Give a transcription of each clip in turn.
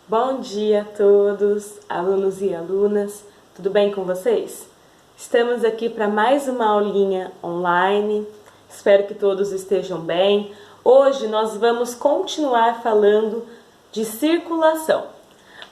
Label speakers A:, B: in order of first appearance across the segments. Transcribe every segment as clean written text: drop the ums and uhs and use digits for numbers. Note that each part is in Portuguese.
A: Bom dia a todos, alunos e alunas, tudo bem com vocês? Estamos aqui para mais uma aulinha online, espero que todos estejam bem. Hoje nós vamos continuar falando de circulação.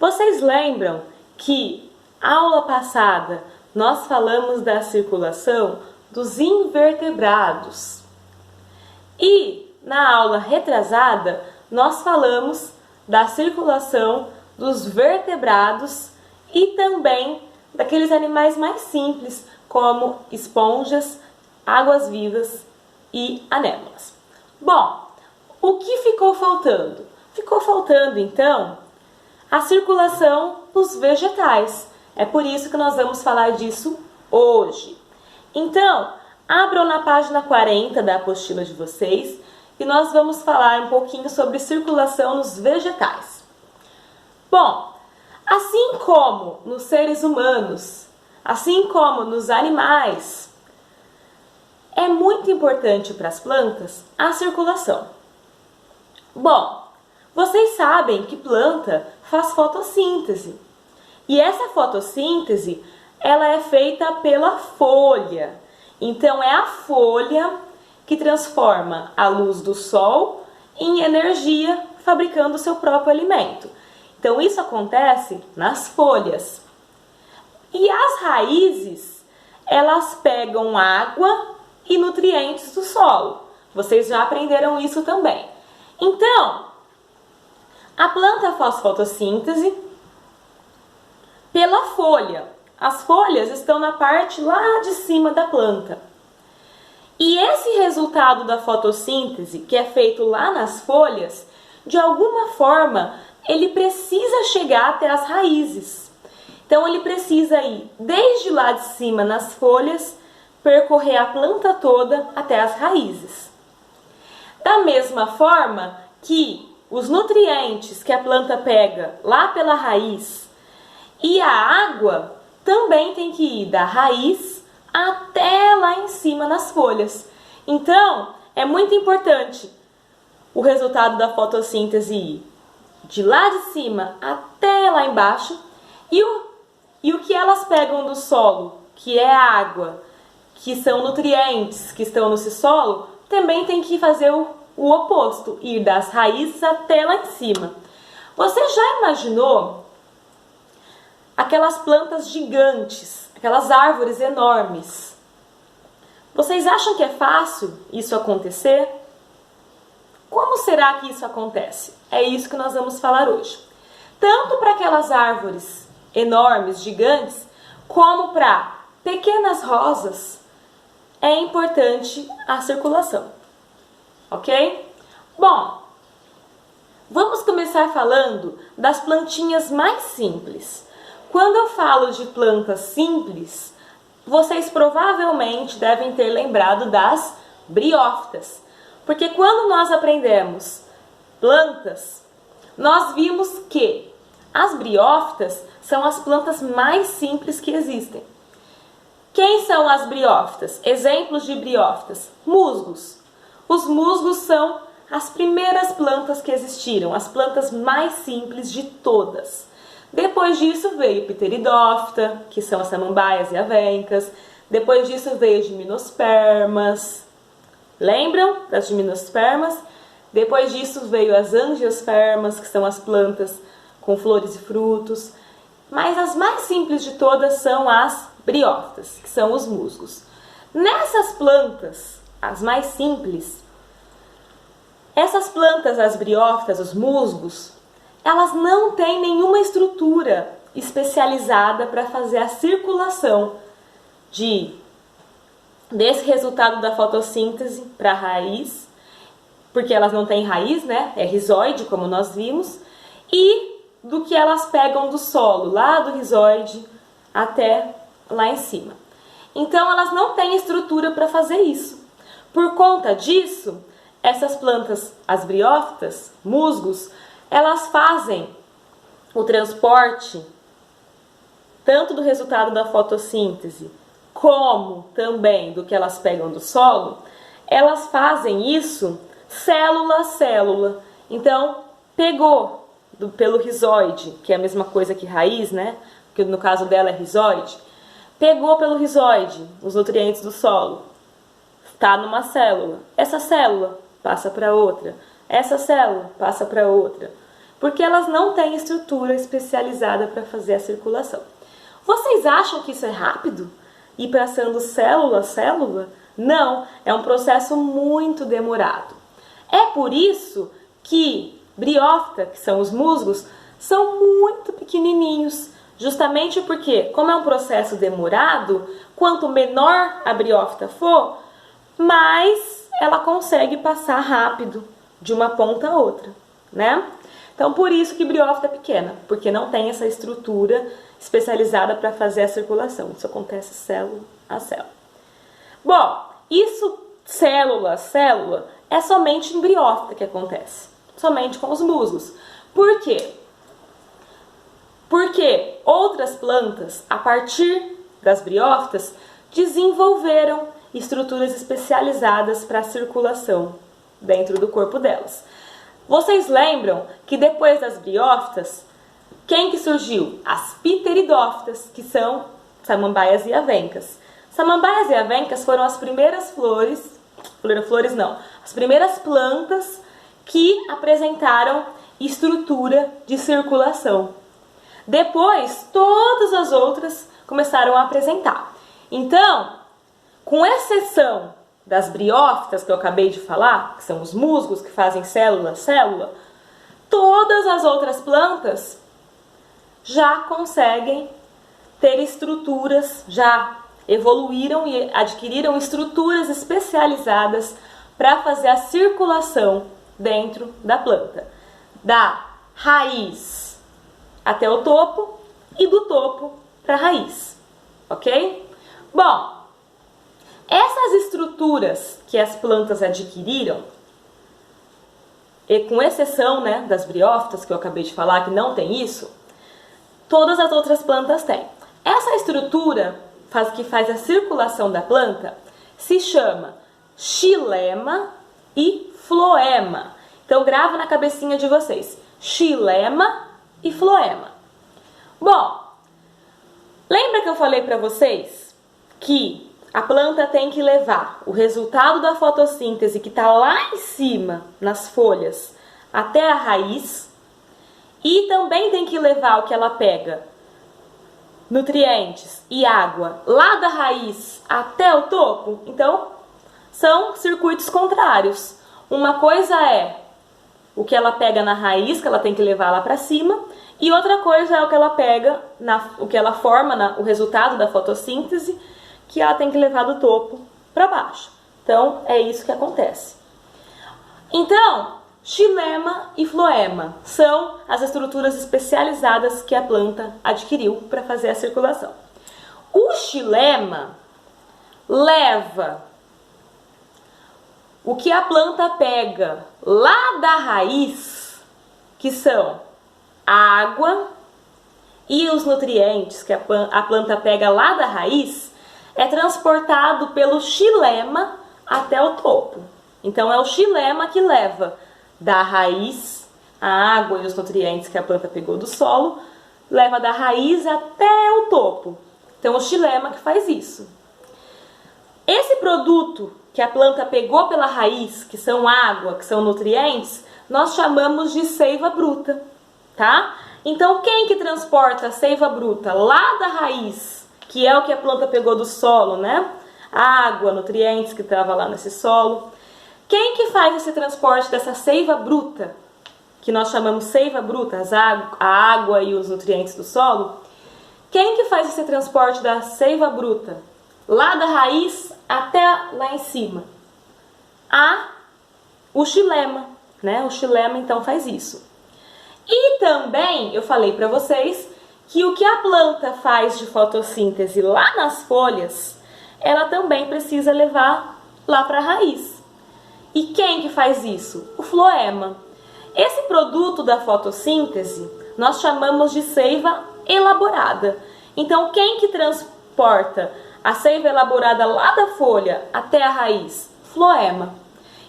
A: Vocês lembram que aula passada nós falamos da circulação dos invertebrados e na aula retrasada nós falamos da circulação dos vertebrados e também daqueles animais mais simples, como esponjas, águas-vivas e anémonas. Bom, o que ficou faltando? Ficou faltando, então, a circulação dos vegetais. É por isso que nós vamos falar disso hoje. Então, abram na página 40 da apostila de vocês, e nós vamos falar um pouquinho sobre circulação nos vegetais. Bom, assim como nos seres humanos, assim como nos animais, é muito importante para as plantas a circulação. Bom, vocês sabem que planta faz fotossíntese. E essa fotossíntese, ela é feita pela folha. Então, é a folha que transforma a luz do sol em energia, fabricando o seu próprio alimento. Então, isso acontece nas folhas. E as raízes, elas pegam água e nutrientes do solo. Vocês já aprenderam isso também. Então, a planta faz fotossíntese pela folha. As folhas estão na parte lá de cima da planta. E esse resultado da fotossíntese, que é feito lá nas folhas, de alguma forma, ele precisa chegar até as raízes. Então, ele precisa ir desde lá de cima nas folhas, percorrer a planta toda até as raízes. Da mesma forma que os nutrientes que a planta pega lá pela raiz e a água também tem que ir da raiz até lá em cima nas folhas. Então, é muito importante o resultado da fotossíntese ir de lá de cima até lá embaixo e o que elas pegam do solo, que é água, que são nutrientes que estão nesse solo, também tem que fazer o oposto, ir das raízes até lá em cima. Você já imaginou aquelas plantas gigantes, aquelas árvores enormes? Vocês acham que é fácil isso acontecer? Como será que isso acontece? É isso que nós vamos falar hoje. Tanto para aquelas árvores enormes, gigantes, como para pequenas rosas, é importante a circulação. Ok? Bom, vamos começar falando das plantinhas mais simples. Quando eu falo de plantas simples, vocês provavelmente devem ter lembrado das briófitas. Porque quando nós aprendemos plantas, nós vimos que as briófitas são as plantas mais simples que existem. Quem são as briófitas? Exemplos de briófitas: musgos. Os musgos são as primeiras plantas que existiram, as plantas mais simples de todas. Depois disso veio pteridófita, que são as samambaias e avencas. Depois disso veio gimnospermas. Lembram das gimnospermas? Depois disso veio as angiospermas, que são as plantas com flores e frutos. Mas as mais simples de todas são as briófitas, que são os musgos. Nessas plantas, as mais simples, essas plantas, as briófitas, os musgos, elas não têm nenhuma estrutura especializada para fazer a circulação desse resultado da fotossíntese para a raiz, porque elas não têm raiz, né? É rizoide, como nós vimos, e do que elas pegam do solo, lá do rizoide até lá em cima. Então, elas não têm estrutura para fazer isso. Por conta disso, essas plantas, as briófitas, musgos, elas fazem o transporte tanto do resultado da fotossíntese como também do que elas pegam do solo. Elas fazem isso célula a célula. Então, pegou pelo rizoide, que é a mesma coisa que raiz, né? Que no caso dela é rizoide, pegou pelo rizoide os nutrientes do solo, está numa célula. Essa célula passa para outra, essa célula passa para outra, porque elas não têm estrutura especializada para fazer a circulação. Vocês acham que isso é rápido? Ir passando célula a célula? Não, é um processo muito demorado. É por isso que briófita, que são os musgos, são muito pequenininhos, justamente porque, como é um processo demorado, quanto menor a briófita for, mais ela consegue passar rápido de uma ponta a outra, né? Então, por isso que briófita é pequena, porque não tem essa estrutura especializada para fazer a circulação. Isso acontece célula a célula. Bom, isso célula a célula é somente em briófita que acontece, somente com os musgos. Por quê? Porque outras plantas, a partir das briófitas, desenvolveram estruturas especializadas para a circulação dentro do corpo delas. Vocês lembram que depois das briófitas, quem que surgiu? As pteridófitas, que são samambaias e avencas. Samambaias e avencas foram as primeiras as primeiras plantas que apresentaram estrutura de circulação. Depois, todas as outras começaram a apresentar. Então, com exceção das briófitas que eu acabei de falar, que são os musgos que fazem célula a célula, todas as outras plantas já conseguem ter estruturas, já evoluíram e adquiriram estruturas especializadas para fazer a circulação dentro da planta, da raiz até o topo e do topo para a raiz, ok? Bom, essas estruturas que as plantas adquiriram, e com exceção, né, das briófitas que eu acabei de falar que não tem isso, todas as outras plantas têm. Essa estrutura que faz a circulação da planta se chama xilema e floema. Então grava na cabecinha de vocês, xilema e floema. Bom, lembra que eu falei para vocês que a planta tem que levar o resultado da fotossíntese que está lá em cima, nas folhas, até a raiz, e também tem que levar o que ela pega, nutrientes e água, lá da raiz até o topo? Então, são circuitos contrários. Uma coisa é o que ela pega na raiz, que ela tem que levar lá para cima, e outra coisa é o que ela pega, o que ela forma, o resultado da fotossíntese, que ela tem que levar do topo para baixo. Então, é isso que acontece. Então, xilema e floema são as estruturas especializadas que a planta adquiriu para fazer a circulação. O xilema leva o que a planta pega lá da raiz, que são a água e os nutrientes que a planta pega lá da raiz, é transportado pelo xilema até o topo. Então é o xilema que leva da raiz a água e os nutrientes que a planta pegou do solo, leva da raiz até o topo. Então o xilema que faz isso. Esse produto que a planta pegou pela raiz, que são água, que são nutrientes, nós chamamos de seiva bruta, tá? Então quem que transporta a seiva bruta lá da raiz, que é o que a planta pegou do solo, né? Água, nutrientes que estava lá nesse solo. Quem que faz esse transporte dessa seiva bruta, que nós chamamos seiva bruta, a água e os nutrientes do solo? Quem que faz esse transporte da seiva bruta, lá da raiz até lá em cima? O xilema, né? O xilema então faz isso. E também eu falei para vocês que o que a planta faz de fotossíntese lá nas folhas, ela também precisa levar lá para a raiz. E quem que faz isso? O floema. Esse produto da fotossíntese nós chamamos de seiva elaborada. Então quem que transporta a seiva elaborada lá da folha até a raiz? Floema.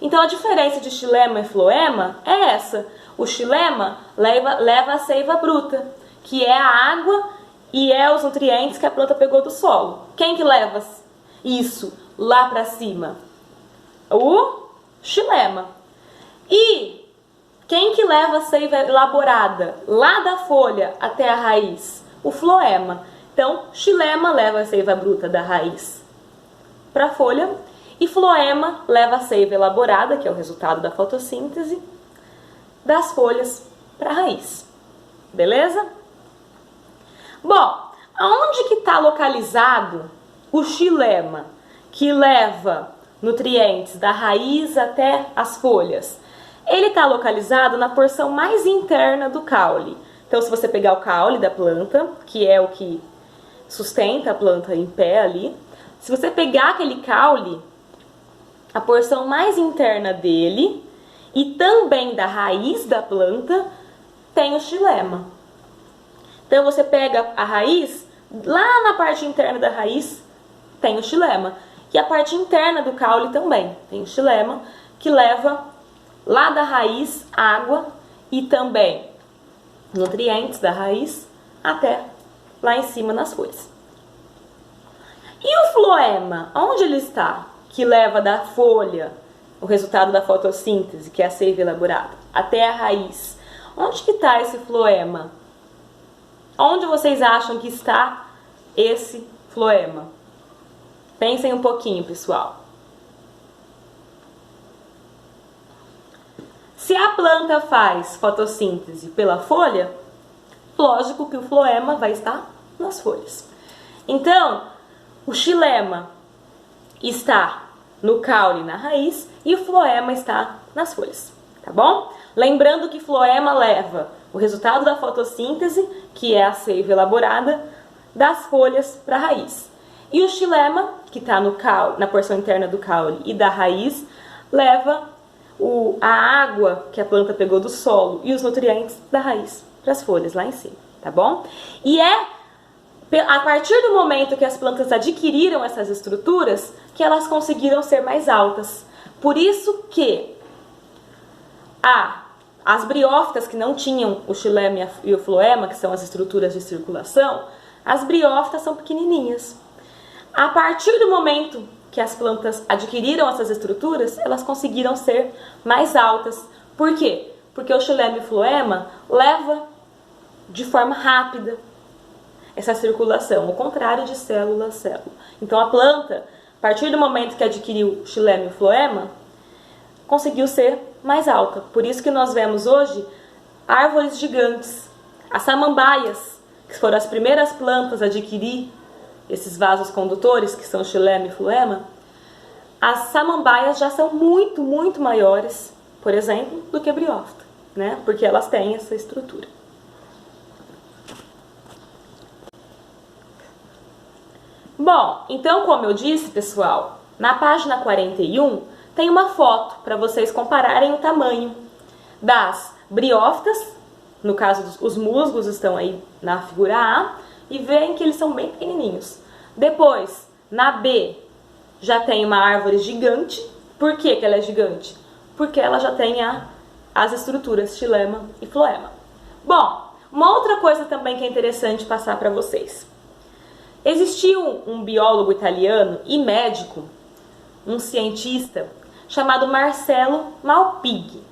A: Então a diferença de xilema e floema é essa. O xilema leva a seiva bruta, que é a água e os nutrientes que a planta pegou do solo. Quem que leva isso lá para cima? O xilema. E quem que leva a seiva elaborada lá da folha até a raiz? O floema. Então, xilema leva a seiva bruta da raiz para a folha e floema leva a seiva elaborada, que é o resultado da fotossíntese, das folhas para a raiz. Beleza? Bom, aonde que está localizado o xilema, que leva nutrientes da raiz até as folhas? Ele está localizado na porção mais interna do caule. Então, se você pegar o caule da planta, que é o que sustenta a planta em pé ali, se você pegar aquele caule, a porção mais interna dele e também da raiz da planta tem o xilema. Então, você pega a raiz, lá na parte interna da raiz tem o xilema. E a parte interna do caule também tem o xilema, que leva lá da raiz água e também nutrientes da raiz até lá em cima nas folhas. E o floema, onde ele está? Que leva da folha, o resultado da fotossíntese, que é a seiva elaborada, até a raiz. Onde que está esse floema? Onde vocês acham que está esse floema? Pensem um pouquinho, pessoal. Se a planta faz fotossíntese pela folha, lógico que o floema vai estar nas folhas. Então, o xilema está no caule, na raiz, e o floema está nas folhas, tá bom? Lembrando que floema leva o resultado da fotossíntese, que é a seiva elaborada, das folhas para a raiz. E o xilema, que está no caule, na porção interna do caule e da raiz, leva a água que a planta pegou do solo e os nutrientes da raiz para as folhas lá em cima, tá bom? E é a partir do momento que as plantas adquiriram essas estruturas que elas conseguiram ser mais altas. Por isso que as briófitas que não tinham o xilema e o floema, que são as estruturas de circulação, as briófitas são pequenininhas. A partir do momento que as plantas adquiriram essas estruturas, elas conseguiram ser mais altas. Por quê? Porque o xilema e o floema leva de forma rápida essa circulação, ao contrário de célula a célula. Então a planta, a partir do momento que adquiriu o xilema e o floema, conseguiu ser mais alta. Por isso que nós vemos hoje árvores gigantes. As samambaias, que foram as primeiras plantas a adquirir esses vasos condutores, que são xilema e floema, as samambaias já são muito, muito maiores, por exemplo, do que a briófita, né? Porque elas têm essa estrutura. Bom, então, como eu disse, pessoal, na página 41 tem uma foto para vocês compararem o tamanho das briófitas, no caso os musgos estão aí na figura A, e veem que eles são bem pequenininhos. Depois, na B, já tem uma árvore gigante. Por que ela é gigante? Porque ela já tem as estruturas xilema e floema. Bom, uma outra coisa também que é interessante passar para vocês. Existiu um biólogo italiano e médico, um cientista, chamado Marcello Malpighi.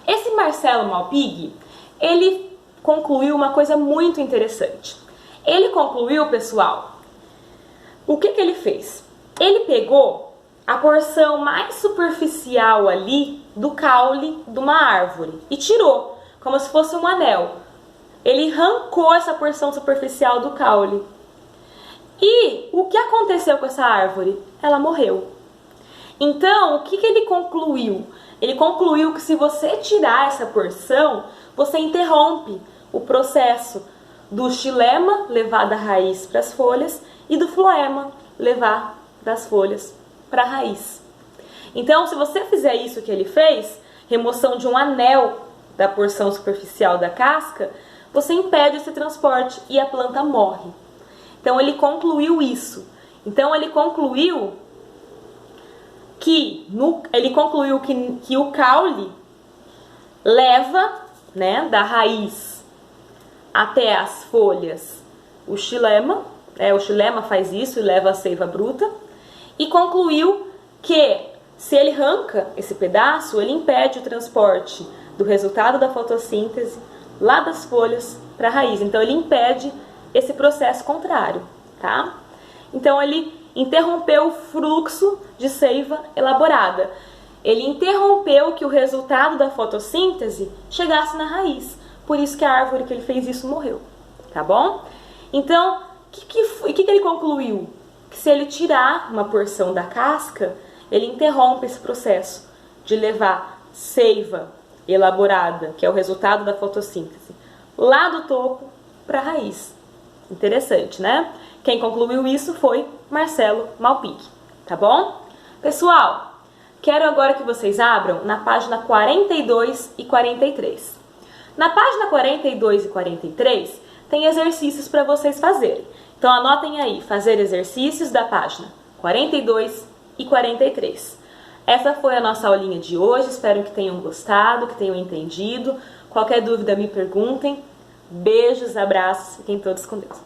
A: Esse Marcello Malpighi, ele concluiu uma coisa muito interessante. Ele concluiu, pessoal, o que ele fez? Ele pegou a porção mais superficial ali do caule de uma árvore e tirou, como se fosse um anel. Ele arrancou essa porção superficial do caule. E o que aconteceu com essa árvore? Ela morreu. Então, o que ele concluiu? Ele concluiu que se você tirar essa porção, você interrompe o processo do xilema levar da raiz para as folhas e do floema levar das folhas para a raiz. Então, se você fizer isso que ele fez, remoção de um anel da porção superficial da casca, você impede esse transporte e a planta morre. Então, ele concluiu isso. Então, ele concluiu que o caule leva, né, da raiz até as folhas o xilema, o xilema faz isso e leva a seiva bruta, e concluiu que se ele arranca esse pedaço, ele impede o transporte do resultado da fotossíntese lá das folhas para a raiz. Então ele impede esse processo contrário, tá? Então ele interrompeu o fluxo de seiva elaborada. Ele interrompeu que o resultado da fotossíntese chegasse na raiz. Por isso que a árvore que ele fez isso morreu, tá bom? Então, o que ele concluiu? Que se ele tirar uma porção da casca, ele interrompe esse processo de levar seiva elaborada, que é o resultado da fotossíntese, lá do topo para a raiz. Interessante, né? Quem concluiu isso foi Marcelo Malpique, tá bom? Pessoal, quero agora que vocês abram na página 42 e 43. Na página 42 e 43 tem exercícios para vocês fazerem. Então anotem aí, fazer exercícios da página 42 e 43. Essa foi a nossa aulinha de hoje, espero que tenham gostado, que tenham entendido. Qualquer dúvida me perguntem. Beijos, abraços, fiquem todos com Deus.